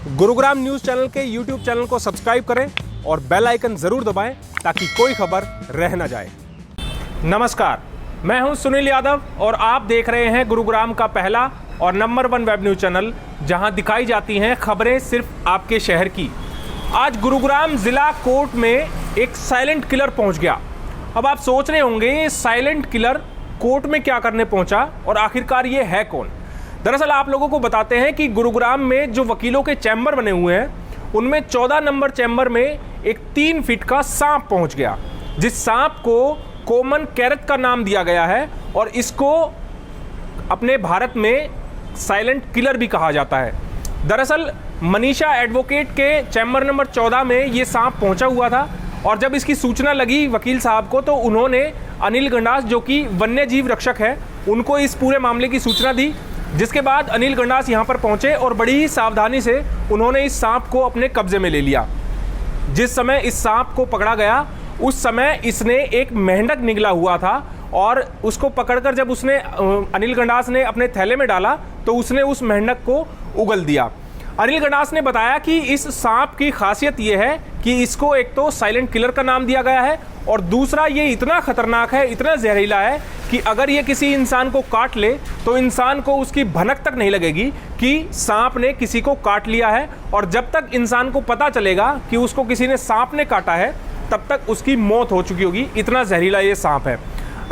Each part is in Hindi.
गुरुग्राम न्यूज चैनल के यूट्यूब चैनल को सब्सक्राइब करें और बेल आइकन जरूर दबाएं ताकि कोई खबर रह न जाए। नमस्कार, मैं हूं सुनील यादव और आप देख रहे हैं गुरुग्राम का पहला और नंबर 1 वेब न्यूज चैनल, जहां दिखाई जाती हैं खबरें सिर्फ आपके शहर की। आज गुरुग्राम जिला कोर्ट में एक साइलेंट किलर पहुंच गया। अब आप सोच रहे होंगे ये साइलेंट किलर कोर्ट में क्या करने पहुंचा और आखिरकार ये है कौन। दरअसल आप लोगों को बताते हैं कि गुरुग्राम में जो वकीलों के चैम्बर बने हुए हैं उनमें 14 नंबर चैम्बर में एक 3 फीट का सांप पहुंच गया, जिस सांप को कॉमन कैरट का नाम दिया गया है और इसको अपने भारत में साइलेंट किलर भी कहा जाता है। दरअसल मनीषा एडवोकेट के चैम्बर नंबर 14 में ये सांप पहुंचा हुआ था और जब इसकी सूचना लगी वकील साहब को तो उन्होंने अनिल गंडास, जो कि वन्य जीव रक्षक है, उनको इस पूरे मामले की सूचना दी। जिसके बाद अनिल गंडास यहाँ पर पहुंचे और बड़ी ही सावधानी से उन्होंने इस सांप को अपने कब्जे में ले लिया। जिस समय इस सांप को पकड़ा गया उस समय इसने एक मेंढक निगला हुआ था और उसको पकड़कर जब उसने अनिल गंडास ने अपने थैले में डाला तो उसने उस मेंढक को उगल दिया। अनिल गंडास ने बताया कि इस सांप की खासियत ये है कि इसको एक तो साइलेंट किलर का नाम दिया गया है और दूसरा ये इतना खतरनाक है, इतना जहरीला है कि अगर ये किसी इंसान को काट ले तो इंसान को उसकी भनक तक नहीं लगेगी कि सांप ने किसी को काट लिया है, और जब तक इंसान को पता चलेगा कि उसको किसी ने सांप ने काटा है तब तक उसकी मौत हो चुकी होगी। इतना जहरीला ये सांप है।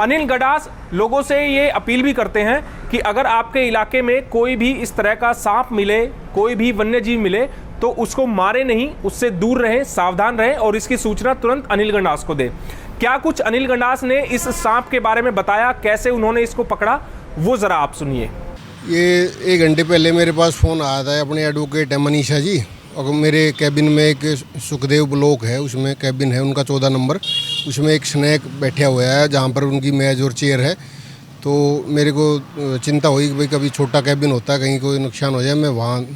अनिल गंडास लोगों से ये अपील भी करते हैं कि अगर आपके इलाके में कोई भी इस तरह का सांप मिले, कोई भी वन्य जीव मिले तो उसको मारे नहीं, उससे दूर रहें, सावधान रहें और इसकी सूचना तुरंत अनिल गंडास को दें। क्या कुछ अनिल गंडास ने इस सांप के बारे में बताया, कैसे उन्होंने इसको पकड़ा, वो ज़रा आप सुनिए। ये 1 घंटे पहले मेरे पास फ़ोन आया था, अपने एडवोकेट है मनीषा जी, और मेरे कैबिन में एक सुखदेव ब्लॉक है, उसमें कैबिन है उनका 14 नंबर, उसमें एक स्नैक बैठा हुआ है जहाँ पर उनकी मेज और चेयर है। तो मेरे को चिंता हुई कि भाई कभी छोटा कैबिन होता है, कहीं कोई नुकसान हो जाए। मैं वहाँ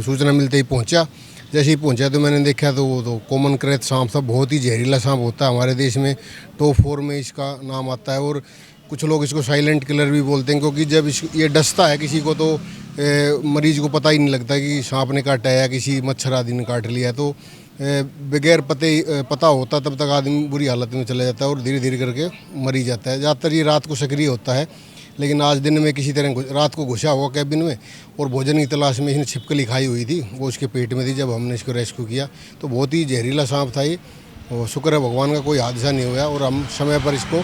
सूचना मिलते ही पहुँचा। जैसे ही पहुँचा तो मैंने देखा तो वो तो कॉमन कैरट सांप था, बहुत ही जहरीला सांप होता है, हमारे देश में टॉप 4 में इसका नाम आता है और कुछ लोग इसको साइलेंट किलर भी बोलते हैं, क्योंकि जब ये डसता है किसी को तो मरीज को पता ही नहीं लगता कि सांप ने काटा है या किसी मच्छर आदि ने काट लिया। तो बगैर पता होता तब तक आदमी बुरी हालत में चला जाता है और धीरे धीरे करके मरी जाता है। ज़्यादातर ये रात को सक्रिय होता है, लेकिन आज दिन में किसी तरह रात को घुसा हुआ कैबिन में और भोजन की तलाश में इसने छिपकली खाई हुई थी, वो उसके पेट में थी जब हमने इसको रेस्क्यू किया। तो बहुत ही जहरीला सांप था ये, और शुक्र है भगवान का कोई हादसा नहीं हुआ और हम समय पर इसको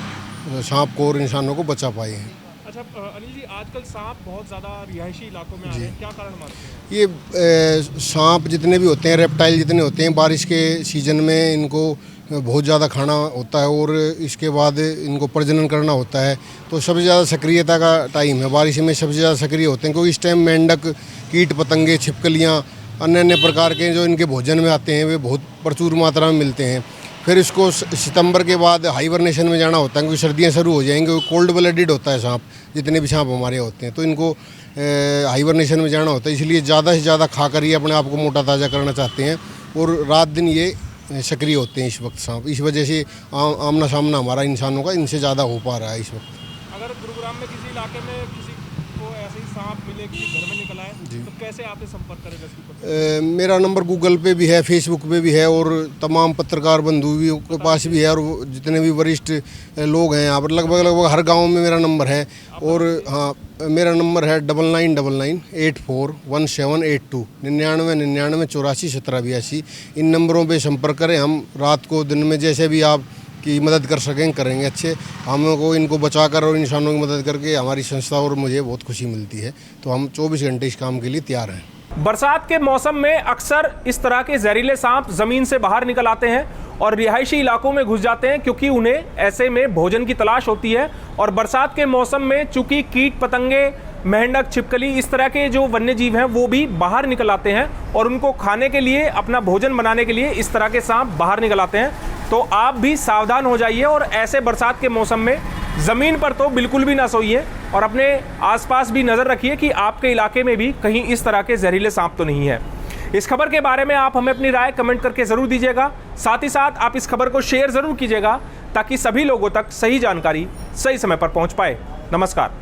सांप को और इंसानों को बचा पाए हैं। अच्छा अनिल जी, आजकल सांप बहुत ज़्यादा रिहायशी इलाकों में आ रहे हैं, क्या कारण मानते हैं? ये सांप जितने भी होते हैं, रेप्टाइल जितने होते हैं, बारिश के सीजन में इनको बहुत ज़्यादा खाना होता है और इसके बाद इनको प्रजनन करना होता है। तो सबसे ज़्यादा सक्रियता का टाइम है, बारिश में सबसे ज़्यादा सक्रिय होते हैं, क्योंकि इस टाइम मेंढक, कीट पतंगे, छिपकलियाँ, अन्य अन्य प्रकार के जो इनके भोजन में आते हैं वे बहुत प्रचुर मात्रा में मिलते हैं। फिर इसको सितंबर के बाद हाइबरनेशन में जाना होता है, क्योंकि सर्दियाँ शुरू हो जाएंगी। कोल्ड ब्लडेड होता है सांप, जितने भी सांप हमारे होते हैं, तो इनको हाइबरनेशन में जाना होता है, इसलिए ज़्यादा से ज़्यादा खाकर ये अपने आप को मोटा ताज़ा करना चाहते हैं और रात दिन ये सक्रिय होते हैं इस वक्त सांप। इस वजह से आमना सामना हमारा इंसानों का इनसे ज़्यादा हो पा रहा है इस वक्त। अगर गुरुग्राम में किसी इलाके में किसी को ऐसे ही सांप मिले, किसी घर में निकला है, तो कैसे आपसे संपर्क करेगा? मेरा नंबर गूगल पे भी है, फेसबुक पे भी है और तमाम पत्रकार बंधु भी के पास भी है और जितने भी वरिष्ठ लोग हैं यहाँ पर लगभग हर गांव में मेरा नंबर है। और हाँ, मेरा नंबर है 9999 841782 9999 84 17 82। इन नंबरों पे संपर्क करें। हम रात को दिन में जैसे भी आप की मदद कर सकें करेंगे। अच्छे हमको इनको बचाकर और इंसानों की मदद करके हमारी संस्था और मुझे बहुत खुशी मिलती है। तो हम 24 घंटे इस काम के लिए तैयार हैं। बरसात के मौसम में अक्सर इस तरह के जहरीले सांप जमीन से बाहर निकल आते हैं और रिहायशी इलाकों में घुस जाते हैं, क्योंकि उन्हें ऐसे में भोजन की तलाश होती है। और बरसात के मौसम में चूंकि कीट पतंगे, मेंढक, छिपकली, इस तरह के जो वन्य जीव हैं वो भी बाहर निकल आते हैं और उनको खाने के लिए, अपना भोजन बनाने के लिए इस तरह के सांप बाहर निकल आते हैं। तो आप भी सावधान हो जाइए और ऐसे बरसात के मौसम में ज़मीन पर तो बिल्कुल भी ना सोइए और अपने आसपास भी नज़र रखिए कि आपके इलाके में भी कहीं इस तरह के जहरीले सांप तो नहीं है। इस खबर के बारे में आप हमें अपनी राय कमेंट करके ज़रूर दीजिएगा। साथ ही साथ आप इस खबर को शेयर ज़रूर कीजिएगा ताकि सभी लोगों तक सही जानकारी सही समय पर पहुंच पाए। नमस्कार।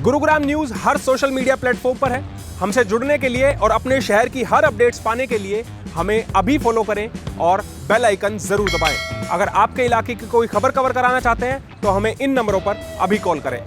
गुरुग्राम न्यूज़ हर सोशल मीडिया प्लेटफॉर्म पर है। हमसे जुड़ने के लिए और अपने शहर की हर अपडेट्स पाने के लिए हमें अभी फॉलो करें और बेल आइकन जरूर दबाएं। अगर आपके इलाके की कोई खबर कवर कराना चाहते हैं तो हमें इन नंबरों पर अभी कॉल करें।